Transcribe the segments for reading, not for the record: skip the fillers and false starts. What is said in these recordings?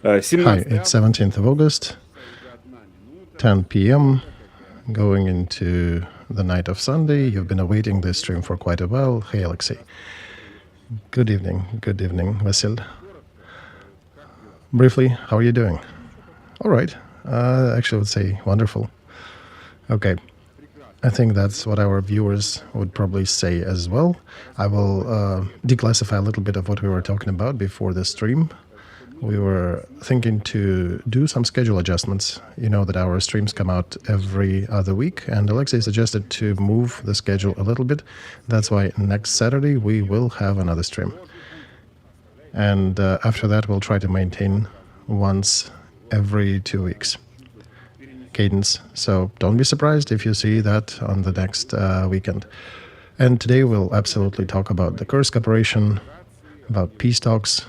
Hi, it's 17th of August, 10 p.m., going into the night of Sunday. You've been awaiting this stream for quite a while. Hey, Alexey. Good evening, Vasil. Briefly, how are you doing? All right. Actually, I would say wonderful. Okay. I think that's what our viewers would probably say as well. I will declassify a little bit of what we were talking about before the stream. We were thinking to do some schedule adjustments. You know that our streams come out every other week, and Alexey suggested to move the schedule a little bit. That's why next Saturday we will have another stream. And after that, we'll try to maintain once every 2 weeks cadence. So don't be surprised if you see that on the next weekend. And today we'll absolutely talk about the Kursk operation, about peace talks,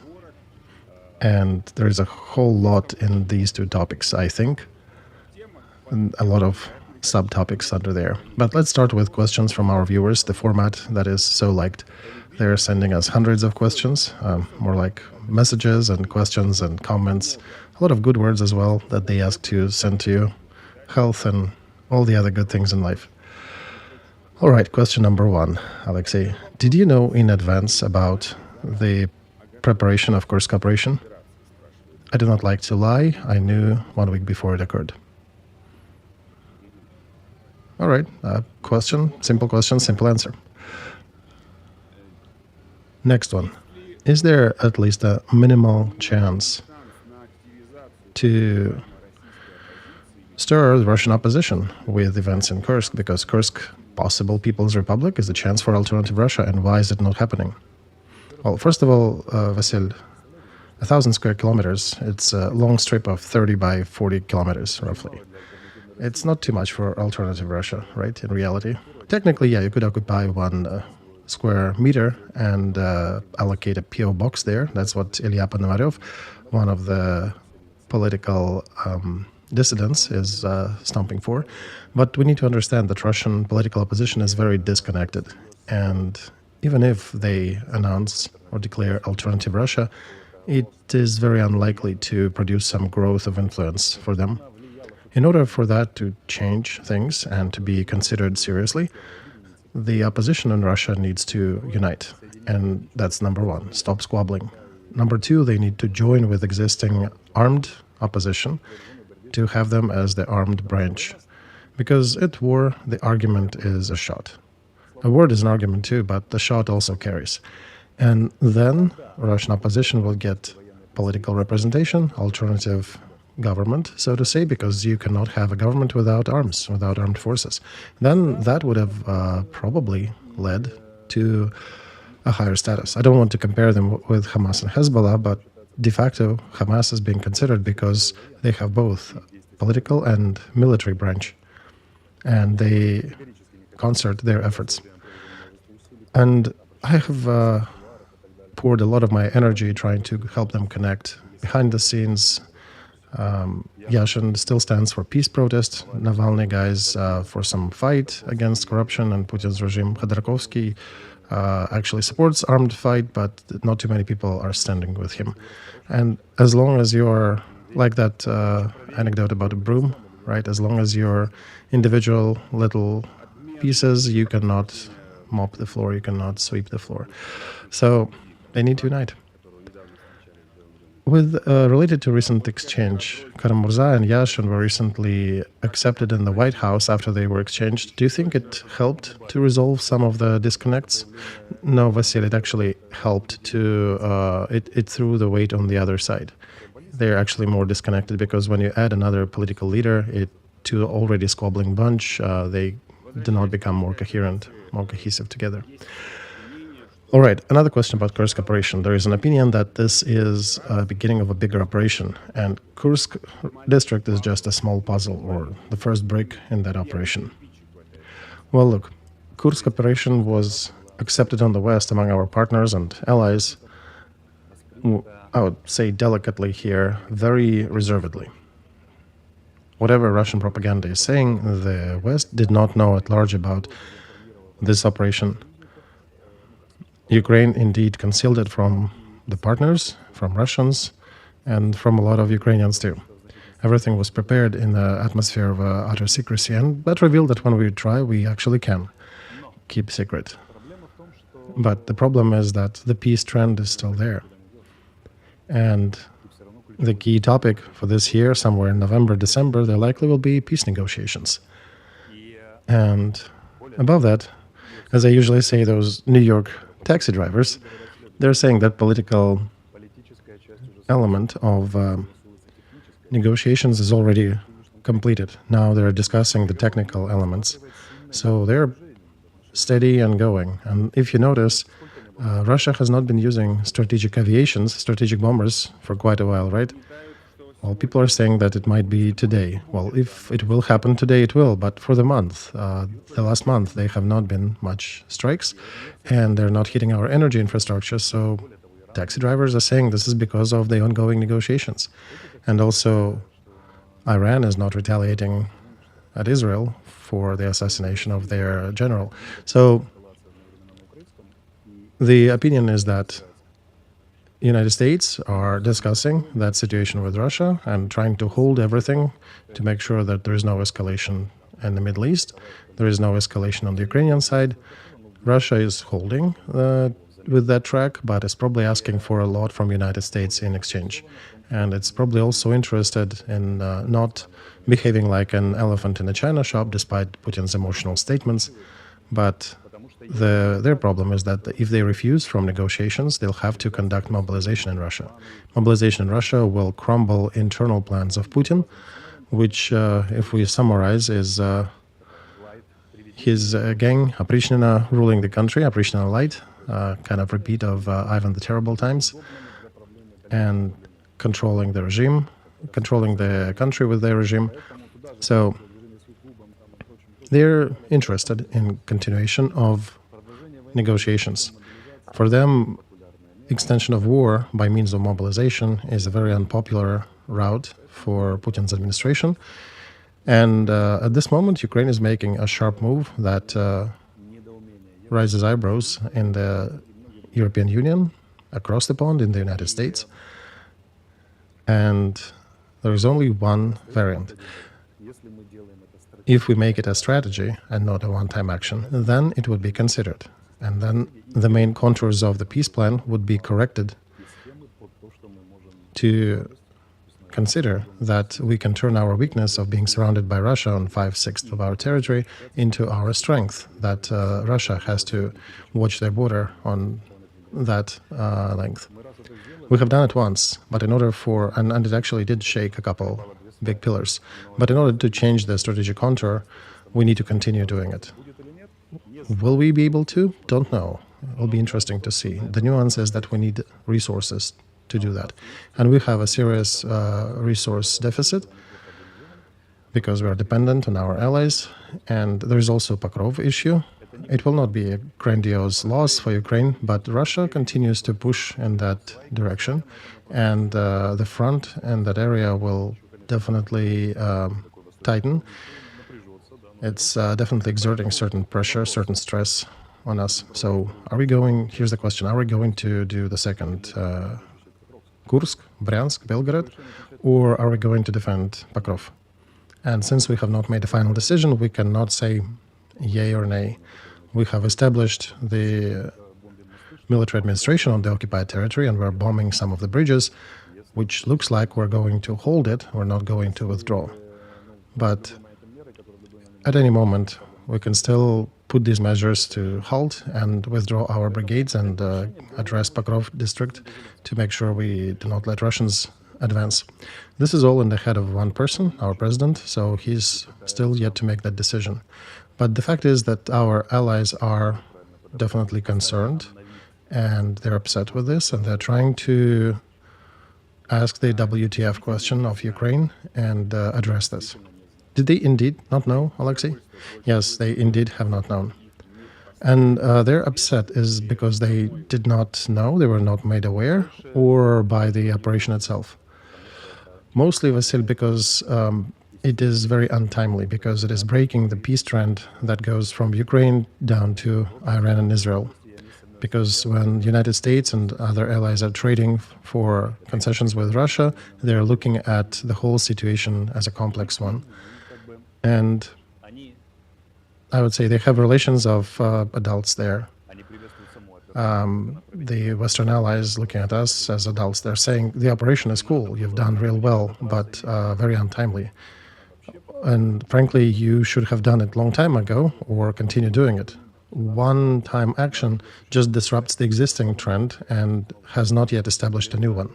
and there's a whole lot in these two topics, I think, and a lot of subtopics under there. But let's start with questions from our viewers, the format that is so liked. They're sending us hundreds of questions, more like messages and questions and comments, a lot of good words as well that they ask to send to you, health and all the other good things in life. All right, question number one, Alexey. Did you know in advance about the preparation of Kursk operation? I do not like to lie. I knew 1 week before it occurred. All right, simple question, simple answer. Next one. Is there at least a minimal chance to stir the Russian opposition with events in Kursk? Because Kursk, possible People's Republic, is a chance for alternative Russia, and why is it not happening? Well, first of all, Vasil, 1,000 square kilometers, it's a long strip of 30 by 40 kilometers, roughly. It's not too much for alternative Russia, right, in reality. Technically, yeah, you could occupy 1 square meter and allocate a PO box there. That's what Ilya Ponomarev, one of the political dissidents, is stomping for. But we need to understand that Russian political opposition is very disconnected. And even if they announce or declare alternative Russia, it is very unlikely to produce some growth of influence for them. In order for that to change things and to be considered seriously, the opposition in Russia needs to unite. And that's number one, stop squabbling. Number two, they need to join with existing armed opposition to have them as the armed branch. Because at war, the argument is a shot. A word is an argument too, but the shot also carries. And then Russian opposition will get political representation, alternative government, so to say, because you cannot have a government without arms, without armed forces. Then that would have probably led to a higher status. I don't want to compare them with Hamas and Hezbollah, but de facto Hamas is being considered because they have both political and military branch, and they concert their efforts. And I have poured a lot of my energy trying to help them connect. Behind the scenes, Yashin still stands for peace protest. Navalny guys for some fight against corruption and Putin's regime. Khodorkovsky actually supports armed fight, but not too many people are standing with him. And as long as you're like that anecdote about a broom, right? As long as you're individual little pieces, you cannot mop the floor, you cannot sweep the floor. So they need to unite. Related to recent exchange, Karamurza and Yashin were recently accepted in the White House after they were exchanged. Do you think it helped to resolve some of the disconnects? No, Vasily, it actually helped to, it threw the weight on the other side. They're actually more disconnected because when you add another political leader to already squabbling bunch, they do not become more coherent, more cohesive together. All right, another question about Kursk operation. There is an opinion that this is a beginning of a bigger operation, and Kursk district is just a small puzzle or the first brick in that operation. Well, look, Kursk operation was accepted on the West among our partners and allies, I would say delicately here, very reservedly. Whatever Russian propaganda is saying, the West did not know at large about this operation. Ukraine indeed concealed it from the partners, from Russians, and from a lot of Ukrainians too. Everything was prepared in an atmosphere of utter secrecy, and that revealed that when we try, we actually can keep secret. But the problem is that the peace trend is still there. And the key topic for this year, somewhere in November, December, there likely will be peace negotiations. And above that, as I usually say, those New York taxi drivers, they're saying that political element of negotiations is already completed. Now they're discussing the technical elements. So they're steady and going. And if you notice, Russia has not been using strategic aviations, strategic bombers, for quite a while, right? Well, people are saying that it might be today. Well, if it will happen today, it will. But for the month, the last month, they have not been much strikes, and they're not hitting our energy infrastructure. So taxi drivers are saying this is because of the ongoing negotiations. And also, Iran is not retaliating at Israel for the assassination of their general. So the opinion is that United States are discussing that situation with Russia and trying to hold everything to make sure that there is no escalation in the Middle East. There is no escalation on the Ukrainian side. Russia is holding with that track, but is probably asking for a lot from United States in exchange. And it's probably also interested in not behaving like an elephant in a china shop, despite Putin's emotional statements. But their problem is that if they refuse from negotiations, they'll have to conduct mobilization in Russia. Mobilization in Russia will crumble internal plans of Putin, which, if we summarize, is his gang, Oprichnina, ruling the country, Oprichnina Light, kind of repeat of Ivan the Terrible times, and controlling the regime, controlling the country with their regime. So they're interested in continuation of negotiations. For them, extension of war by means of mobilization is a very unpopular route for Putin's administration. And at this moment, Ukraine is making a sharp move that raises eyebrows in the European Union, across the pond in the United States. And there is only one variant. If we make it a strategy and not a one-time action, then it would be considered. And then the main contours of the peace plan would be corrected to consider that we can turn our weakness of being surrounded by Russia on 5/6 of our territory into our strength, that Russia has to watch their border on that length. We have done it once, but in order for, and it actually did shake a couple big pillars, but in order to change the strategic contour, we need to continue doing it. Will we be able to? Don't know. It'll be interesting to see. The nuance is that we need resources to do that. And we have a serious resource deficit because we are dependent on our allies. And there is also Pokrov issue. It will not be a grandiose loss for Ukraine, but Russia continues to push in that direction. And the front in that area will definitely tighten. It's definitely exerting certain pressure, certain stress on us. So are we going, here's the question, are we going to do the second Kursk, Bryansk, Belgorod, or are we going to defend Pokrov? And since we have not made a final decision, we cannot say yay or nay. We have established the military administration on the occupied territory, and we're bombing some of the bridges, which looks like we're going to hold it, we're not going to withdraw. But at any moment, we can still put these measures to halt and withdraw our brigades and address Pokrov district to make sure we do not let Russians advance. This is all in the head of one person, our president, so he's still yet to make that decision. But the fact is that our allies are definitely concerned, and they're upset with this, and they're trying to ask the WTF question of Ukraine and address this. Did they indeed not know, Alexey? Yes, they indeed have not known. And their upset is because they did not know, they were not made aware, or by the operation itself. Mostly, Vasily, because it is very untimely, because it is breaking the peace trend that goes from Ukraine down to Iran and Israel. Because when the United States and other allies are trading for concessions with Russia, they're looking at the whole situation as a complex one. And I would say they have relations of adults there. The Western allies looking at us as adults, they're saying the operation is cool, you've done real well, but very untimely. And frankly, you should have done it long time ago or continue doing it. One-time action just disrupts the existing trend and has not yet established a new one.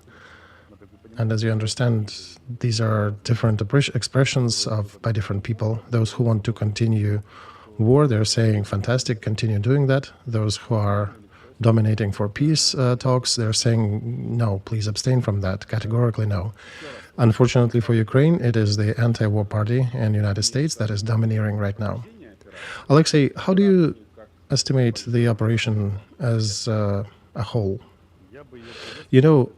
And as you understand, these are different expressions by different people. Those who want to continue war, they're saying, fantastic, continue doing that. Those who are dominating for peace talks, they're saying, no, please abstain from that, categorically no. Unfortunately for Ukraine, it is the anti-war party in the United States that is domineering right now. Alexey, how do you estimate the operation as a whole? You know,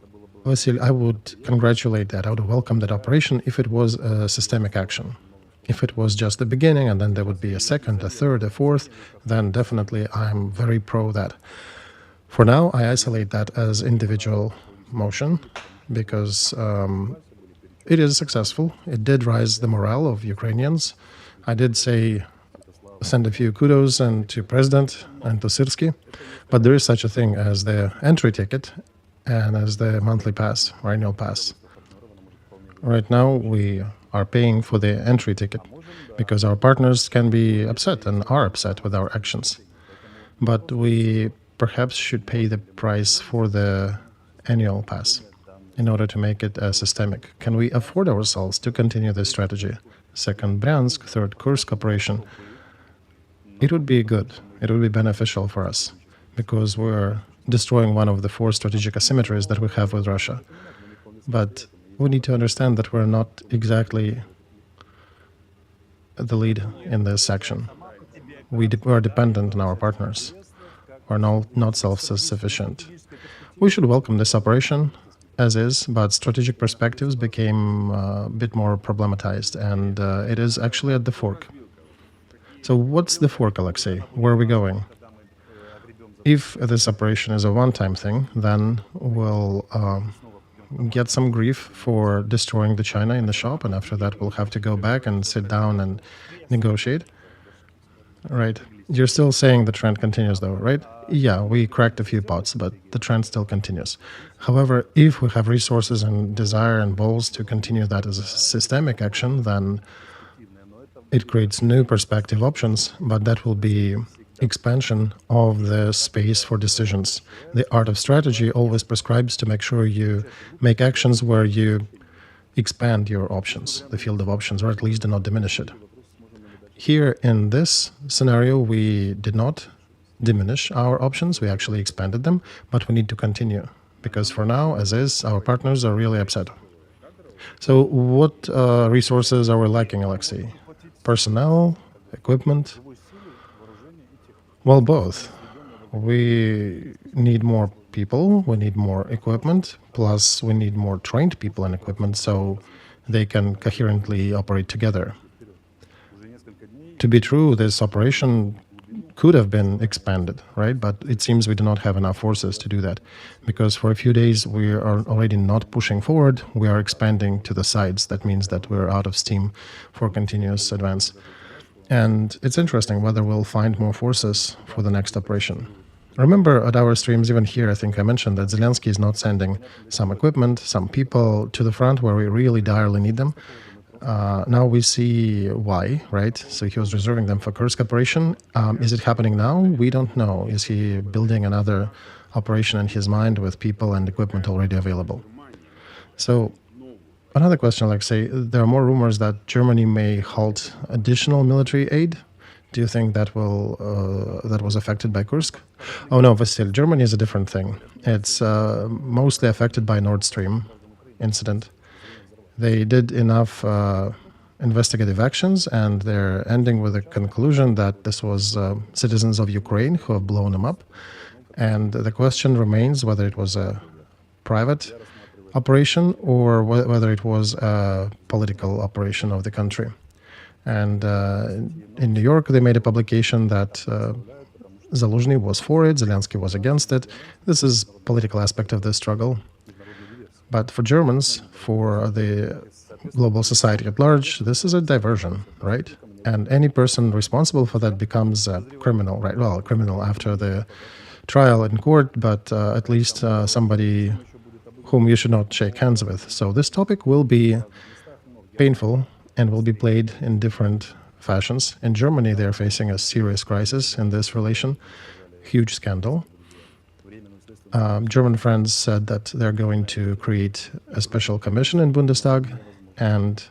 Vasily, I would congratulate that, I would welcome that operation if it was a systemic action. If it was just the beginning and then there would be a second, a third, a fourth, then definitely I'm very pro that. For now, I isolate that as individual motion because it is successful. It did raise the morale of Ukrainians. I did send a few kudos and to President and to Sirsky, but there is such a thing as the entry ticket and as the monthly pass or annual pass. Right now, we are paying for the entry ticket because our partners can be upset and are upset with our actions. But we perhaps should pay the price for the annual pass in order to make it systemic. Can we afford ourselves to continue this strategy? Second Bryansk, third Kursk operation. It would be good, it would be beneficial for us because we're destroying one of the four strategic asymmetries that we have with Russia. But we need to understand that we're not exactly the lead in this section. We are dependent on our partners. We're not self-sufficient. We should welcome this operation as is, but strategic perspectives became a bit more problematized, and it is actually at the fork. So what's the fork, Alexey? Where are we going? If this operation is a one-time thing, then we'll get some grief for destroying the China in the shop, and after that we'll have to go back and sit down and negotiate. Right. You're still saying the trend continues though, right? Yeah, we cracked a few pots, but the trend still continues. However, if we have resources and desire and balls to continue that as a systemic action, then it creates new perspective options, but that will be expansion of the space for decisions. The art of strategy always prescribes to make sure you make actions where you expand your options, the field of options, or at least do not diminish it. Here in this scenario, we did not diminish our options, we actually expanded them, but we need to continue, because for now, as is, our partners are really upset. So what resources are we lacking, Alexey? Personnel, equipment? Well, both. We need more people, we need more equipment, plus we need more trained people and equipment so they can coherently operate together. To be true, this operation could have been expanded, right? But it seems we do not have enough forces to do that, because for a few days we are already not pushing forward, we are expanding to the sides. That means that we're out of steam for continuous advance. And it's interesting whether we'll find more forces for the next operation. Remember, at our streams, even here, I think I mentioned that Zelensky is not sending some equipment, some people to the front where we really direly need them. Now we see why, right? So he was reserving them for Kursk operation. Is it happening now? We don't know. Is he building another operation in his mind with people and equipment already available? So another question, Alexey, there are more rumors that Germany may halt additional military aid. Do you think that that was affected by Kursk? Oh no, Vasily, Germany is a different thing. It's mostly affected by Nordstream incident. They did enough investigative actions, and they're ending with a conclusion that this was citizens of Ukraine who have blown them up. And the question remains whether it was a private operation or whether it was a political operation of the country. And in New York, they made a publication that Zaluzhny was for it, Zelensky was against it. This is political aspect of the struggle. But for Germans, for the global society at large, this is a diversion, right? And any person responsible for that becomes a criminal, right? Well, a criminal after the trial in court, but at least somebody whom you should not shake hands with. So this topic will be painful and will be played in different fashions. In Germany, they're facing a serious crisis in this relation, huge scandal. German friends said that they're going to create a special commission in Bundestag, and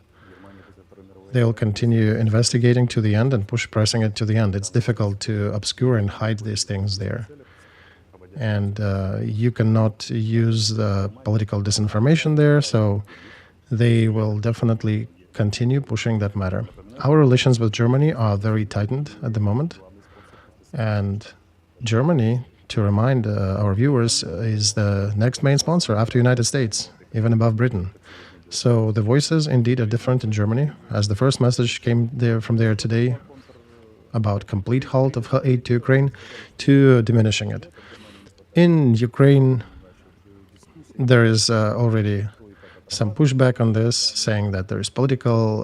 they'll continue investigating to the end and pressing it to the end. It's difficult to obscure and hide these things there. And you cannot use the political disinformation there, so they will definitely continue pushing that matter. Our relations with Germany are very tightened at the moment, and Germany, to remind our viewers, is the next main sponsor after United States, even above Britain. So the voices indeed are different in Germany, as the first message came from there today about complete halt of aid to Ukraine to diminishing it. In Ukraine, there is already some pushback on this, saying that there is political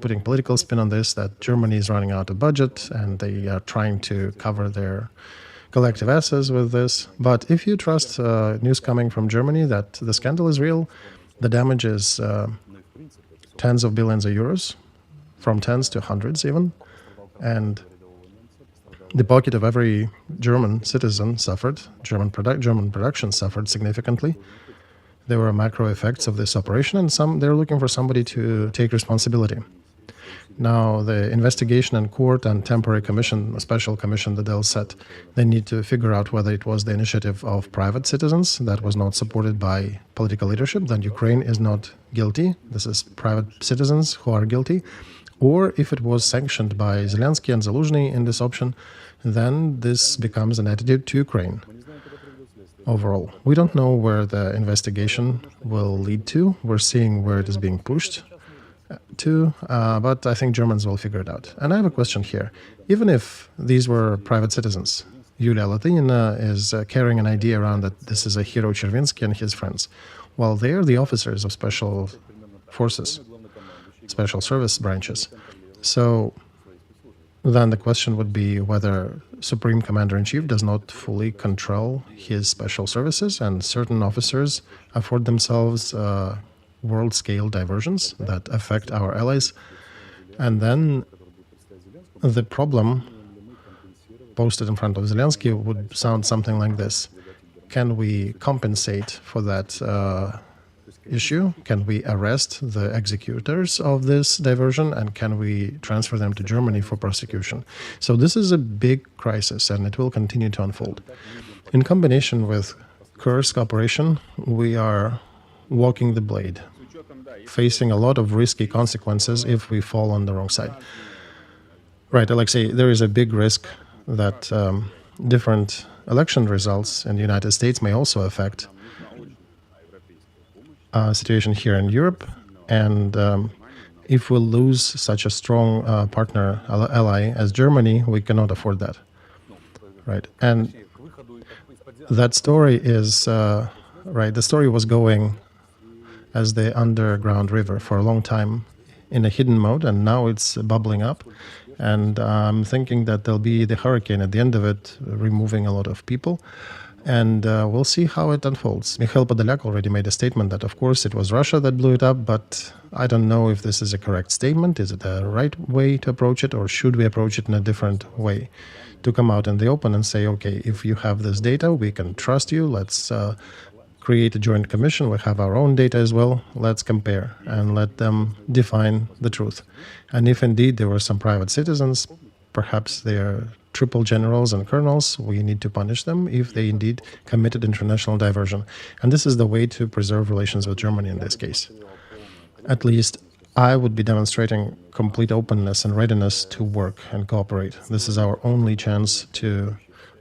putting political spin on this, that Germany is running out of budget and they are trying to cover their collective assets with this. But if you trust news coming from Germany that the scandal is real, the damage is tens of billions of euros, from tens to hundreds even, and the pocket of every German citizen suffered. German production suffered significantly. There were macro effects of this operation, and they're looking for somebody to take responsibility. Now, the investigation in court and temporary commission, a special commission that they'll set, they need to figure out whether it was the initiative of private citizens that was not supported by political leadership, then Ukraine is not guilty. This is private citizens who are guilty. Or if it was sanctioned by Zelensky and Zaluzhny in this option, then this becomes an attitude to Ukraine. Overall, we don't know where the investigation will lead to. We're seeing where it is being pushed to, but I think Germans will figure it out. And I have a question here. Even if these were private citizens, Yulia Latynina is carrying an idea around that this is a hero Chervinsky and his friends. Well, they are the officers of special forces, special service branches. So then the question would be whether Supreme Commander-in-Chief does not fully control his special services, and certain officers afford themselves world-scale diversions that affect our allies. And then the problem posted in front of Zelensky would sound something like this. Can we compensate for that issue? Can we arrest the executors of this diversion, and can we transfer them to Germany for prosecution? So this is a big crisis, and it will continue to unfold. In combination with Kursk operation, we are walking the blade, facing a lot of risky consequences if we fall on the wrong side. Right, Alexey, there is a big risk that different election results in the United States may also affect situation here in Europe, and if we lose such a strong partner, ally as Germany, we cannot afford that, right? And that story is, right, the story was going as the underground river for a long time in a hidden mode, and now it's bubbling up, and I'm thinking that there'll be the hurricane at the end of it, removing a lot of people. And we'll see how it unfolds. Mikhail Podolyak already made a statement that, of course, it was Russia that blew it up, but I don't know if this is a correct statement. Is it the right way to approach it, or should we approach it in a different way? To come out in the open and say, okay, if you have this data, we can trust you. Let's create a joint commission. We have our own data as well. Let's compare and let them define the truth. And if indeed there were some private citizens, perhaps they are triple generals and colonels, we need to punish them if they indeed committed international diversion. And this is the way to preserve relations with Germany in this case. At least I would be demonstrating complete openness and readiness to work and cooperate. This is our only chance to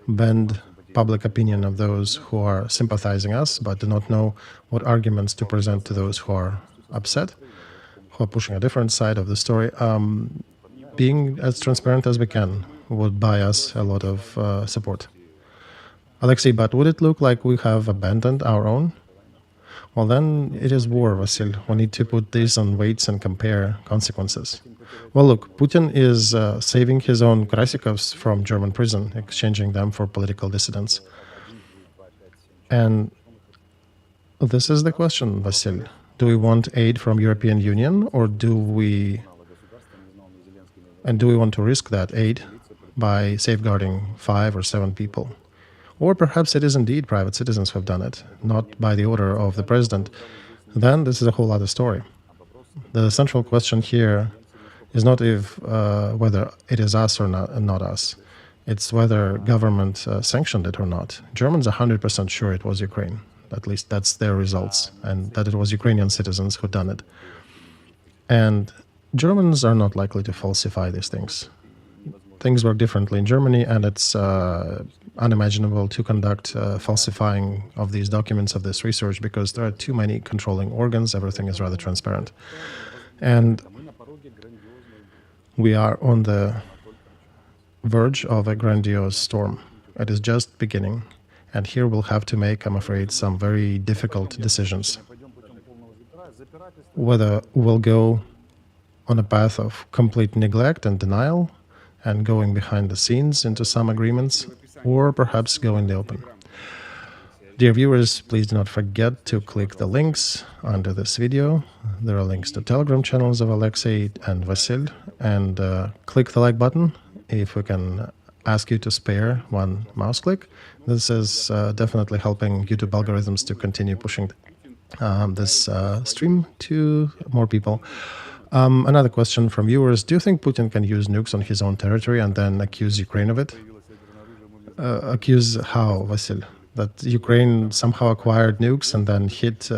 bend public opinion of those who are sympathizing us but do not know what arguments to present to those who are upset, who are pushing a different side of the story. Being as transparent as we can, would buy us a lot of support. Alexey, but would it look like we have abandoned our own? Well, then it is war, Vasil. We need to put this on weights and compare consequences. Well, look, Putin is saving his own Krasikovs from German prison, exchanging them for political dissidents. And this is the question, Vasil. Do we want aid from European Union, or do we want to risk that aid by safeguarding 5 or 7 people? Or perhaps it is indeed private citizens who have done it, not by the order of the president. Then this is a whole other story. The central question here is not if whether it is us or not us. It's whether government sanctioned it or not. Germans are 100% sure it was Ukraine. At least that's their results, and that it was Ukrainian citizens who done it. And Germans are not likely to falsify these things. Things work differently in Germany, and it's unimaginable to conduct falsifying of these documents, of this research, because there are too many controlling organs. Everything is rather transparent. And we are on the verge of a grandiose storm. It is just beginning. And here we'll have to make, I'm afraid, some very difficult decisions. Whether we'll go on a path of complete neglect and denial and going behind the scenes into some agreements, or perhaps go in the open. Dear viewers, please do not forget to click the links under this video. There are links to Telegram channels of Alexey and Vasil, and click the like button if we can ask you to spare one mouse click. This is definitely helping YouTube algorithms to continue pushing this stream to more people. Another question from viewers: do you think Putin can use nukes on his own territory and then accuse Ukraine of it? Accuse how, Vasil? That Ukraine somehow acquired nukes and then hit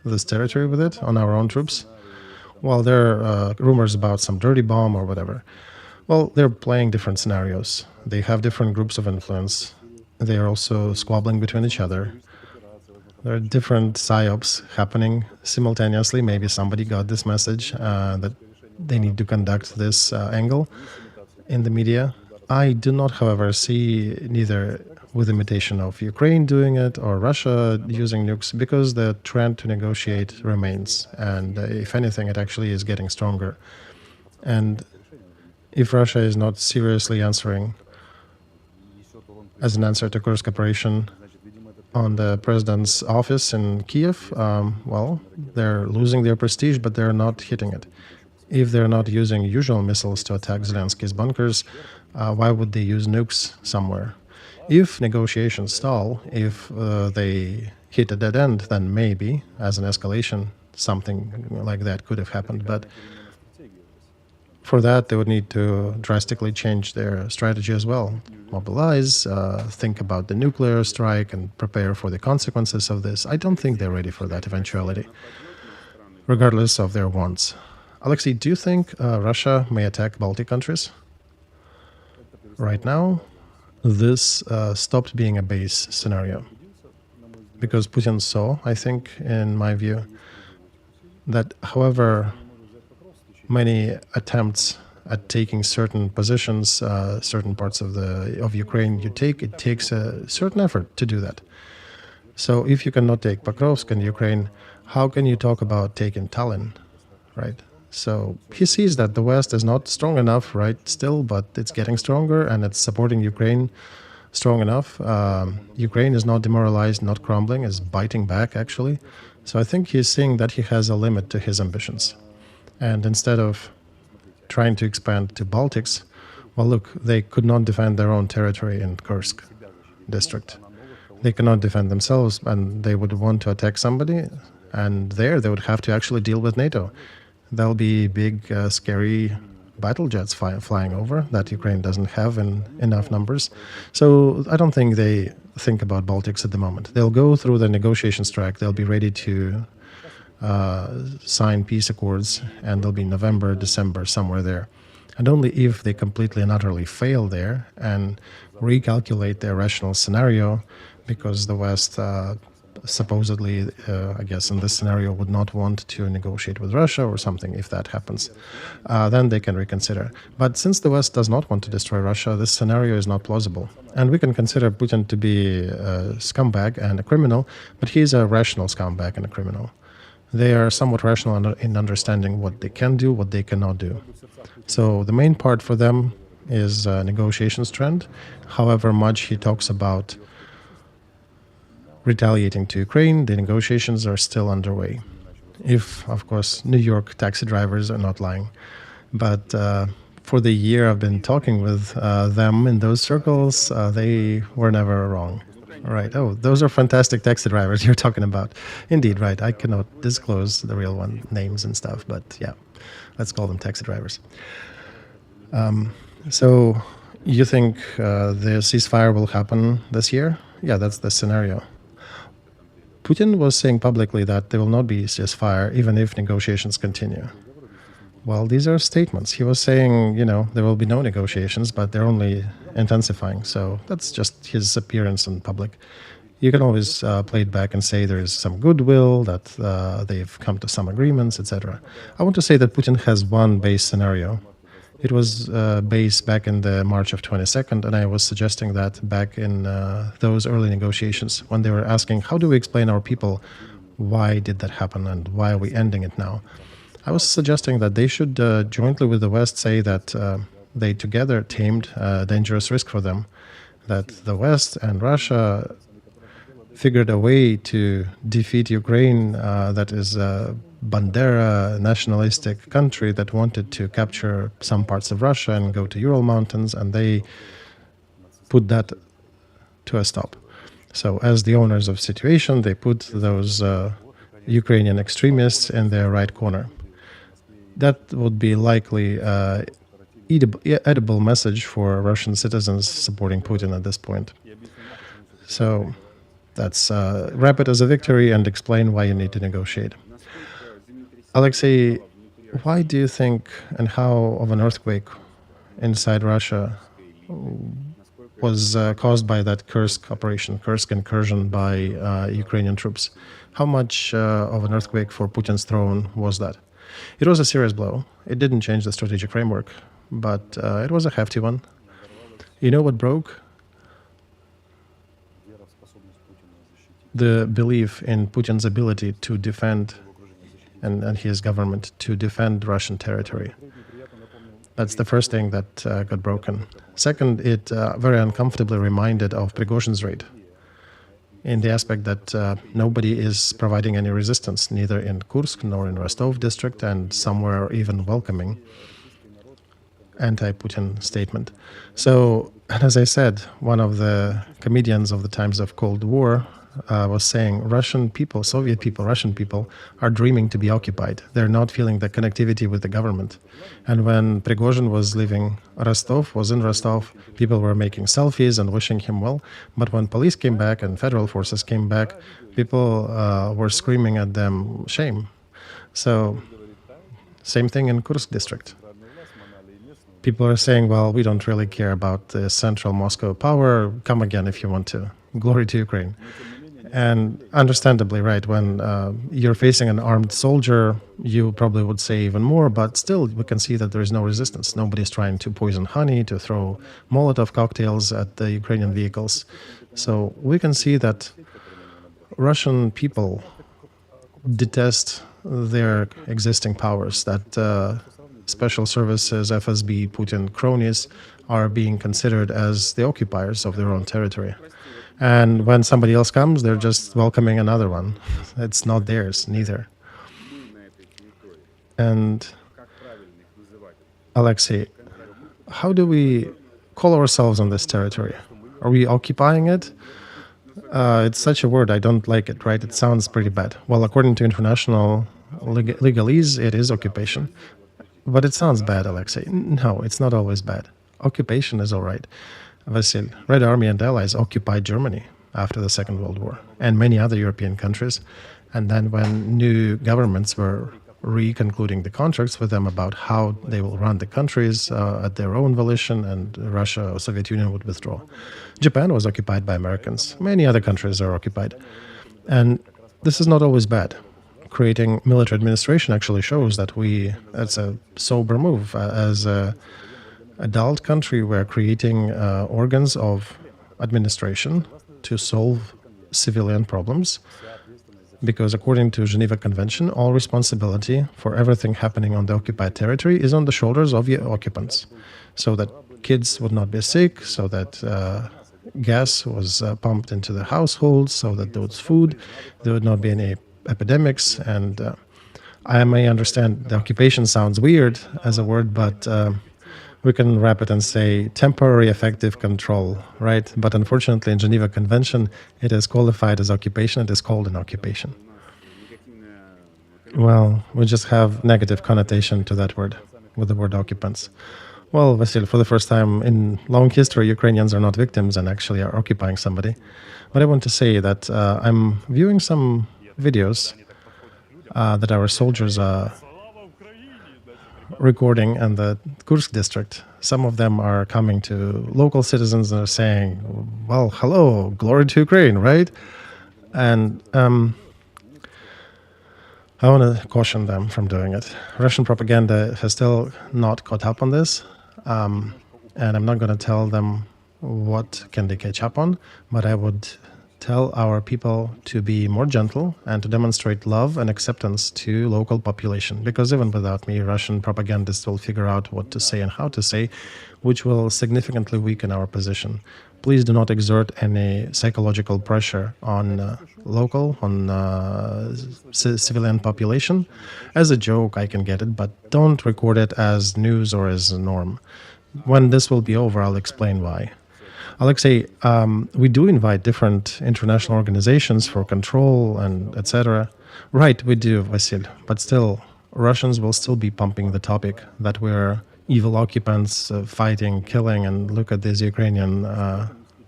this territory with it on our own troops? Well, there are rumors about some dirty bomb or whatever. Well, they're playing different scenarios. They have different groups of influence. They are also squabbling between each other. There are different psyops happening simultaneously. Maybe somebody got this message that they need to conduct this angle in the media. I do not, however, see neither with imitation of Ukraine doing it or Russia using nukes, because the trend to negotiate remains. And if anything, it actually is getting stronger. And if Russia is not seriously answering as an answer to Kursk operation on the president's office in Kiev, well, they're losing their prestige, but they're not hitting it. If they're not using usual missiles to attack Zelensky's bunkers, why would they use nukes somewhere? If negotiations stall, if they hit a dead end, then maybe, as an escalation, something like that could have happened. But for that, they would need to drastically change their strategy as well. Mobilize, think about the nuclear strike, and prepare for the consequences of this. I don't think they're ready for that eventuality, regardless of their wants. Alexey, do you think Russia may attack Baltic countries? Right now, this stopped being a base scenario, because Putin saw, I think, in my view, that however many attempts at taking certain positions, certain parts of Ukraine you take, it takes a certain effort to do that. So if you cannot take Pokrovsk in Ukraine, how can you talk about taking Tallinn, right? So he sees that the West is not strong enough, right, still, but it's getting stronger and it's supporting Ukraine strong enough. Ukraine is not demoralized, not crumbling, is biting back, actually. So I think he's seeing that he has a limit to his ambitions. And instead of trying to expand to Baltics, well, look, they could not defend their own territory in Kursk district. They cannot defend themselves, and they would want to attack somebody, and there they would have to actually deal with NATO. There'll be big, scary battle jets flying over that Ukraine doesn't have in enough numbers. So I don't think they think about Baltics at the moment. They'll go through the negotiations track. They'll be ready to sign peace accords, and they'll be November, December, somewhere there. And only if they completely and utterly fail there and recalculate their rational scenario, because the West supposedly, I guess in this scenario, would not want to negotiate with Russia or something. If that happens, then they can reconsider. But since the West does not want to destroy Russia, this scenario is not plausible. And we can consider Putin to be a scumbag and a criminal, but he's a rational scumbag and a criminal. They are somewhat rational in understanding what they can do, what they cannot do. So the main part for them is negotiations trend. However much he talks about retaliating to Ukraine, the negotiations are still underway. If, of course, New York taxi drivers are not lying. But for the year I've been talking with them in those circles, they were never wrong. Right. Oh, those are fantastic taxi drivers you're talking about. Indeed, right. I cannot disclose the real one names and stuff, but yeah, let's call them taxi drivers. So you think the ceasefire will happen this year? Yeah, that's the scenario. Putin was saying publicly that there will not be ceasefire even if negotiations continue. Well, these are statements. He was saying, there will be no negotiations, but they're only intensifying. So that's just his appearance in public. You can always play it back and say there is some goodwill, that they've come to some agreements, etc. I want to say that Putin has one base scenario. It was based back in the March of 22nd, and I was suggesting that back in those early negotiations when they were asking, how do we explain our people, why did that happen and why are we ending it now? I was suggesting that they should jointly with the West say that they together tamed a dangerous risk for them, that the West and Russia figured a way to defeat Ukraine, that is a Bandera nationalistic country that wanted to capture some parts of Russia and go to Ural Mountains, and they put that to a stop. So as the owners of the situation, they put those Ukrainian extremists in their right corner. That would be likely edible message for Russian citizens supporting Putin at this point. So that's wrap it as a victory and explain why you need to negotiate. Alexey, why do you think and how of an earthquake inside Russia was caused by that Kursk operation, Kursk incursion by Ukrainian troops? How much of an earthquake for Putin's throne was that? It was a serious blow. It didn't change the strategic framework, but it was a hefty one. You know what broke? The belief in Putin's ability to defend and his government to defend Russian territory. That's the first thing that got broken. Second, it very uncomfortably reminded of Prigozhin's raid, in the aspect that nobody is providing any resistance, neither in Kursk nor in Rostov district, and somewhere even welcoming anti-Putin statement. So, as I said, one of the comedians of the times of Cold War was saying Russian people, Soviet people, Russian people are dreaming to be occupied. They're not feeling the connectivity with the government. And when Prigozhin was leaving Rostov, was in Rostov, people were making selfies and wishing him well. But when police came back and federal forces came back, people were screaming at them, shame. So, same thing in Kursk district. People are saying, well, we don't really care about the central Moscow power. Come again if you want to. Glory to Ukraine. And understandably, right, when you're facing an armed soldier, you probably would say even more, but still we can see that there is no resistance. Nobody's trying to poison honey, to throw Molotov cocktails at the Ukrainian vehicles. So we can see that Russian people detest their existing powers, that special services, FSB, Putin cronies are being considered as the occupiers of their own territory. And when somebody else comes, they're just welcoming another one. It's not theirs, neither. And Alexey, how do we call ourselves on this territory? Are we occupying it? It's such a word, I don't like it, right? It sounds pretty bad. Well, according to international legalese, it is occupation. But it sounds bad, Alexey. No, it's not always bad. Occupation is all right. Vasily, Red Army and allies occupied Germany after the Second World War and many other European countries. And then when new governments were reconcluding the contracts with them about how they will run the countries at their own volition, and Russia or Soviet Union would withdraw. Japan was occupied by Americans. Many other countries are occupied. And this is not always bad. Creating military administration actually shows that that's a sober move. As a adult country, we're creating organs of administration to solve civilian problems, because according to Geneva Convention, all responsibility for everything happening on the occupied territory is on the shoulders of the occupants, so that kids would not be sick, so that gas was pumped into the households, so that there was food, there would not be any epidemics. And I may understand the occupation sounds weird as a word, but we can wrap it and say temporary effective control, right? But unfortunately, in Geneva Convention, it is qualified as occupation. It is called an occupation. Well, we just have negative connotation to that word with the word occupants. Well, Vasily, for the first time in long history, Ukrainians are not victims and actually are occupying somebody. But I want to say that I'm viewing some videos that our soldiers are recording in the Kursk district. Some of them are coming to local citizens and are saying, well, hello, glory to Ukraine, right? And I want to caution them from doing it. Russian propaganda has still not caught up on this. And I'm not going to tell them what can they catch up on, but I would tell our people to be more gentle and to demonstrate love and acceptance to local population, because even without me, Russian propagandists will figure out what to say and how to say, which will significantly weaken our position. Please do not exert any psychological pressure on civilian population. As a joke, I can get it, but don't record it as news or as a norm. When this will be over, I'll explain why. Alexey, we do invite different international organizations for control and etc. Right, we do, Vasil, but still, Russians will still be pumping the topic that we're evil occupants fighting, killing, and look at these Ukrainian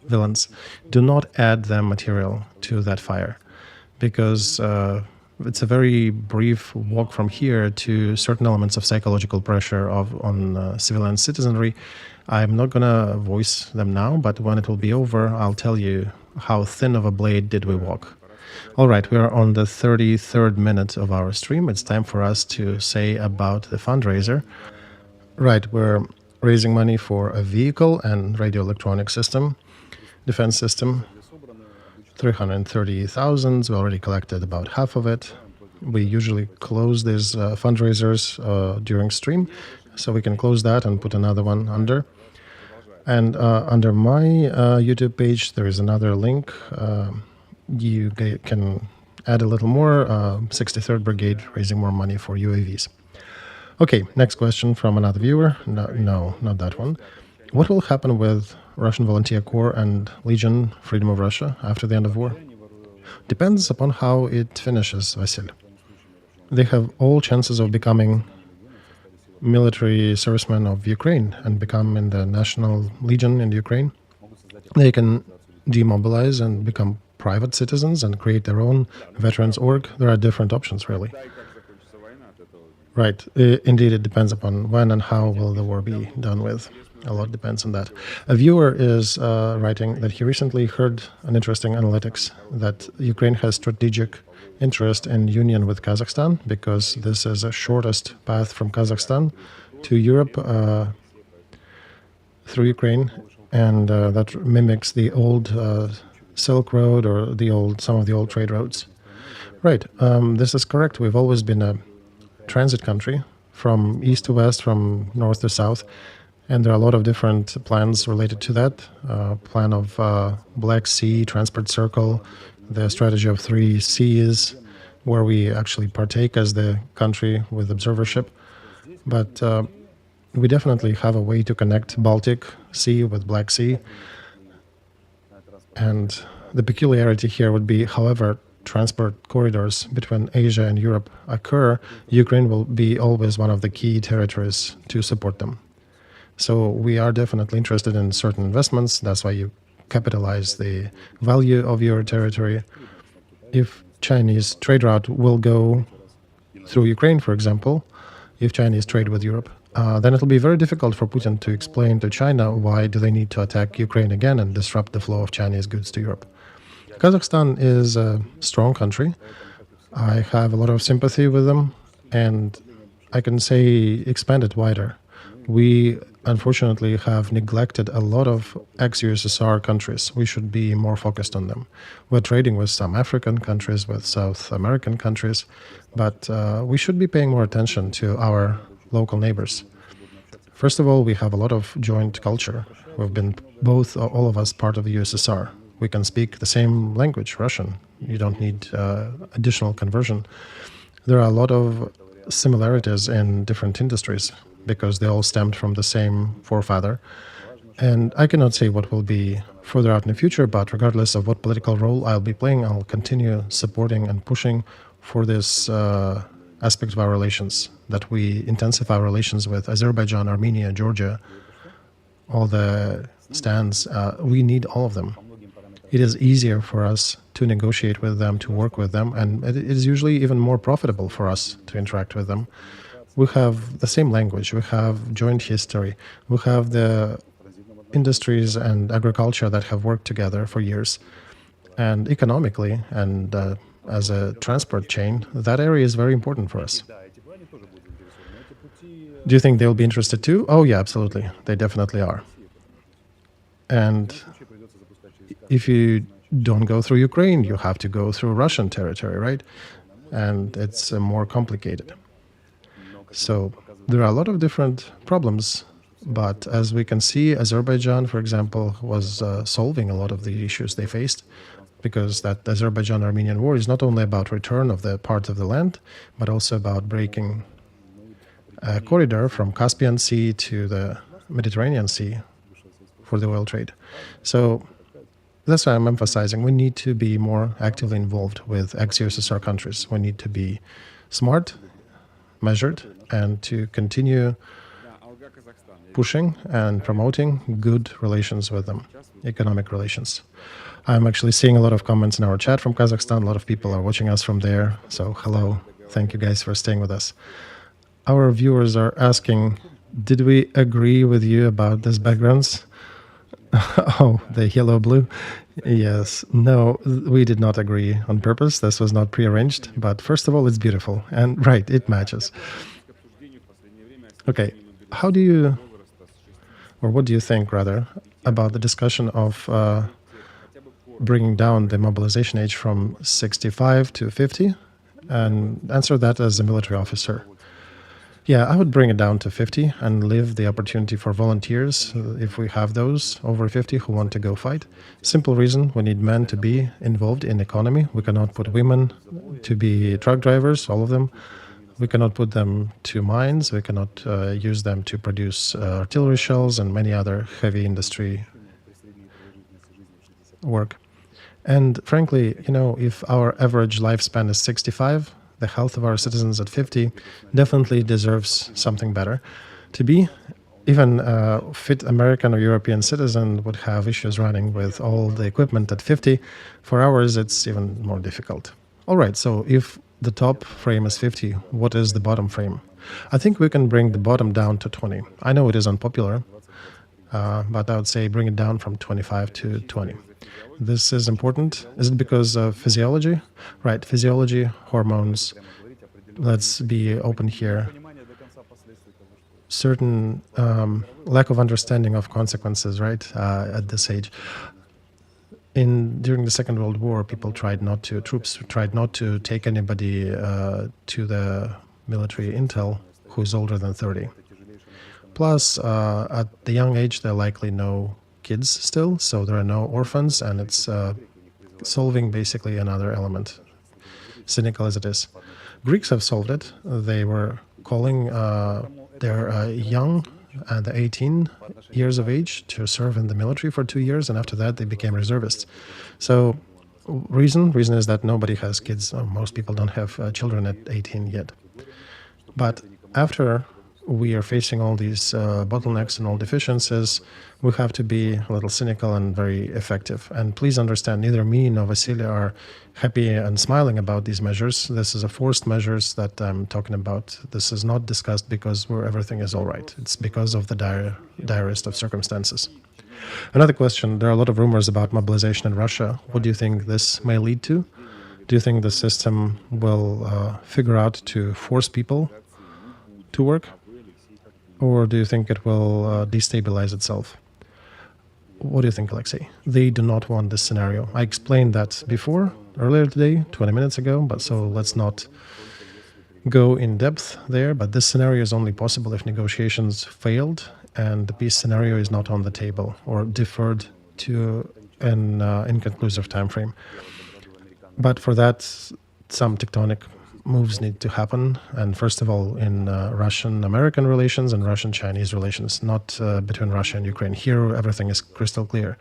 villains. Do not add them material to that fire, because it's a very brief walk from here to certain elements of psychological pressure on civilian citizenry. I'm not going to voice them now, but when it will be over, I'll tell you how thin of a blade did we walk. All right, we are on the 33rd minute of our stream. It's time for us to say about the fundraiser. Right, we're raising money for a vehicle and radio electronic system, defense system. 330,000. We already collected about half of it. We usually close these fundraisers during stream, so we can close that and put another one under. And under my YouTube page, there is another link. You can add a little more. 63rd Brigade raising more money for UAVs. Okay, next question from another viewer. No, not that one. What will happen with Russian Volunteer Corps and Legion Freedom of Russia after the end of war? Depends upon how it finishes, Vasil. They have all chances of becoming military servicemen of Ukraine and become in the National Legion in Ukraine. They can demobilize and become private citizens and create their own veterans org. There are different options, really. Right. Indeed, it depends upon when and how will the war be done with. A lot depends on that. A viewer is writing that he recently heard an interesting analytics that Ukraine has strategic interest in union with Kazakhstan because this is the shortest path from Kazakhstan to Europe through Ukraine, and that mimics the old Silk Road or some of the old trade routes. Right. This is correct. We've always been a transit country from east to west, from north to south. And there are a lot of different plans related to that. Plan of Black Sea Transport Circle, the strategy of 3 Seas, where we actually partake as the country with observership. But we definitely have a way to connect Baltic Sea with Black Sea. And the peculiarity here would be, however, transport corridors between Asia and Europe occur, Ukraine will be always one of the key territories to support them. So we are definitely interested in certain investments. That's why you capitalize the value of your territory. If Chinese trade route will go through Ukraine, for example, if Chinese trade with Europe, then it'll be very difficult for Putin to explain to China why do they need to attack Ukraine again and disrupt the flow of Chinese goods to Europe. Kazakhstan is a strong country. I have a lot of sympathy with them, and I can say expand it wider. We unfortunately have neglected a lot of ex-USSR countries. We should be more focused on them. We're trading with some African countries, with South American countries, but we should be paying more attention to our local neighbors. First of all, we have a lot of joint culture. We've been both, all of us, part of the USSR. We can speak the same language, Russian. You don't need additional conversion. There are a lot of similarities in different industries because they all stemmed from the same forefather. And I cannot say what will be further out in the future, but regardless of what political role I'll be playing, I'll continue supporting and pushing for this aspect of our relations, that we intensify our relations with Azerbaijan, Armenia, Georgia, all the stands. We need all of them. It is easier for us to negotiate with them, to work with them, and it is usually even more profitable for us to interact with them. We have the same language, we have joint history, we have the industries and agriculture that have worked together for years. And economically and as a transport chain, that area is very important for us. Do you think they'll be interested too? Oh yeah, absolutely. They definitely are. And if you don't go through Ukraine, you have to go through Russian territory, right? And it's more complicated. So there are a lot of different problems, but as we can see, Azerbaijan, for example, was solving a lot of the issues they faced, because that Azerbaijan-Armenian war is not only about return of the part of the land, but also about breaking a corridor from Caspian Sea to the Mediterranean Sea for the oil trade. So that's why I'm emphasizing we need to be more actively involved with ex-USSR countries. We need to be smart, measured, and to continue pushing and promoting good relations with them, economic relations. I'm actually seeing a lot of comments in our chat from Kazakhstan. A lot of people are watching us from there. So hello. Thank you guys for staying with us. Our viewers are asking, did we agree with you about these backgrounds? Oh, the yellow-blue? Yes. No, we did not agree on purpose. This was not prearranged. But first of all, it's beautiful. And right, it matches. Okay. How do you, or what do you think, rather, about the discussion of bringing down the mobilization age from 65 to 50? And answer that as a military officer. Yeah, I would bring it down to 50 and leave the opportunity for volunteers, if we have those over 50 who want to go fight. Simple reason, we need men to be involved in economy. We cannot put women to be truck drivers, all of them. We cannot put them to mines. We cannot use them to produce artillery shells and many other heavy industry work. And frankly, you know, if our average lifespan is 65, the health of our citizens at 50 definitely deserves something better. To be, even a fit American or European citizen would have issues running with all the equipment at 50. For ours, it's even more difficult. All right, so if the top frame is 50, what is the bottom frame? I think we can bring the bottom down to 20. I know it is unpopular, but I would say bring it down from 25 to 20. This is important. Is it because of physiology? Right, physiology, hormones. Let's be open here. Certain lack of understanding of consequences, right, at this age. During the Second World War, troops tried not to take anybody to the military intel who is older than 30. Plus, at the young age, there are likely no kids still, so there are no orphans, and it's solving basically another element, cynical as it is. Greeks have solved it. They were calling their young, the 18 years of age, to serve in the military for 2 years, and after that they became reservists. So reason is that nobody has kids, or most people don't have children at 18 yet. But after we are facing all these bottlenecks and all deficiencies, we have to be a little cynical and very effective. And please understand, neither me nor Vasily are happy and smiling about these measures. This is a forced measures that I'm talking about. This is not discussed because everything is all right. It's because of the direst of circumstances. Another question, there are a lot of rumors about mobilization in Russia. What do you think this may lead to? Do you think the system will figure out to force people to work? Or do you think it will destabilize itself? What do you think, Alexey? They do not want this scenario. I explained that before, earlier today, 20 minutes ago, but so let's not go in depth there. But this scenario is only possible if negotiations failed and the peace scenario is not on the table or deferred to an inconclusive time frame. But for that, some tectonic moves need to happen, and first of all in Russian-American relations and Russian-Chinese relations, not between Russia and Ukraine. Here everything is crystal clear.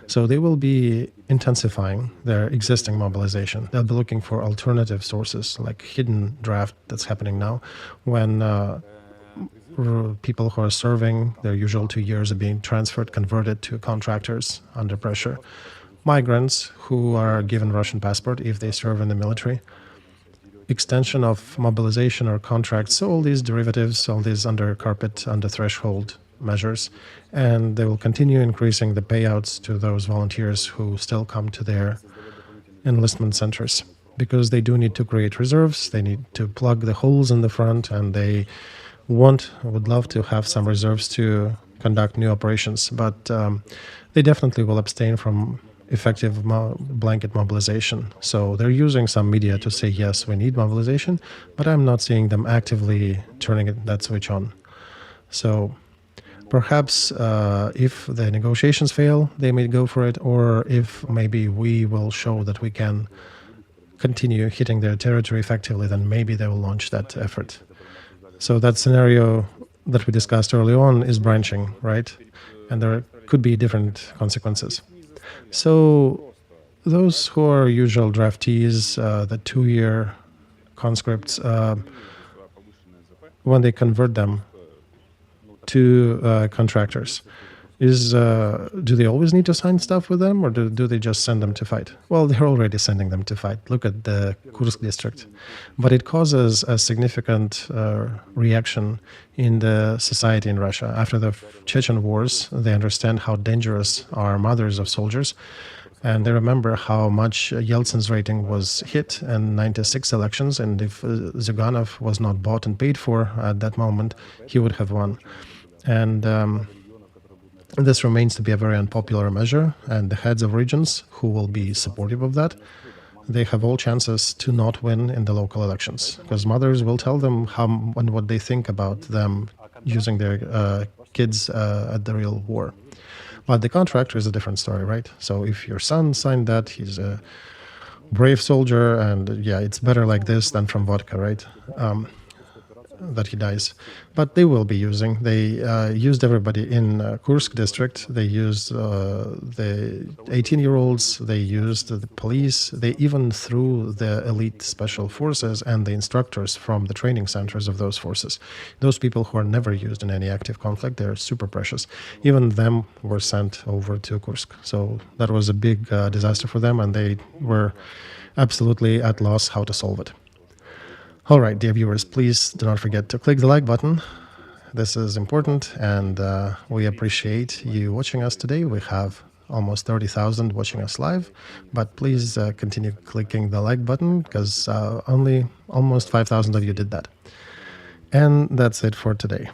So they will be intensifying their existing mobilization. They'll be looking for alternative sources, like hidden draft that's happening now, when people who are serving their usual 2 years are being transferred, converted to contractors under pressure. Migrants who are given Russian passport if they serve in the military. Extension of mobilization or contracts, so all these derivatives, all these under carpet, under threshold measures, and they will continue increasing the payouts to those volunteers who still come to their enlistment centers, because they do need to create reserves, they need to plug the holes in the front, and they would love to have some reserves to conduct new operations, but they definitely will abstain from effective blanket mobilization. So they're using some media to say, yes, we need mobilization, but I'm not seeing them actively turning that switch on. So perhaps if the negotiations fail, they may go for it, or if maybe we will show that we can continue hitting their territory effectively, then maybe they will launch that effort. So that scenario that we discussed early on is branching, right? And there could be different consequences. So those who are usual draftees, the 2-year conscripts, when they convert them to contractors, do they always need to sign stuff with them, or do they just send them to fight? Well, they're already sending them to fight. Look at the Kursk district. But it causes a significant reaction in the society in Russia. After the Chechen wars, they understand how dangerous are mothers of soldiers. And they remember how much Yeltsin's rating was hit in 96 elections. And if Zyuganov was not bought and paid for at that moment, he would have won. And this remains to be a very unpopular measure, and the heads of regions who will be supportive of that, they have all chances to not win in the local elections, because mothers will tell them how and what they think about them using their kids at the real war. But the contractor is a different story, right? So if your son signed that, he's a brave soldier, and yeah, it's better like this than from vodka, right? That he dies. But they will be using. They used everybody in Kursk district. They used the 18-year-olds. They used the police. They even threw the elite special forces and the instructors from the training centers of those forces. Those people who are never used in any active conflict, they're super precious. Even them were sent over to Kursk. So that was a big disaster for them, and they were absolutely at loss how to solve it. All right, dear viewers, please do not forget to click the like button. This is important, and we appreciate you watching us today. We have almost 30,000 watching us live, but please continue clicking the like button, because only almost 5,000 of you did that. And that's it for today.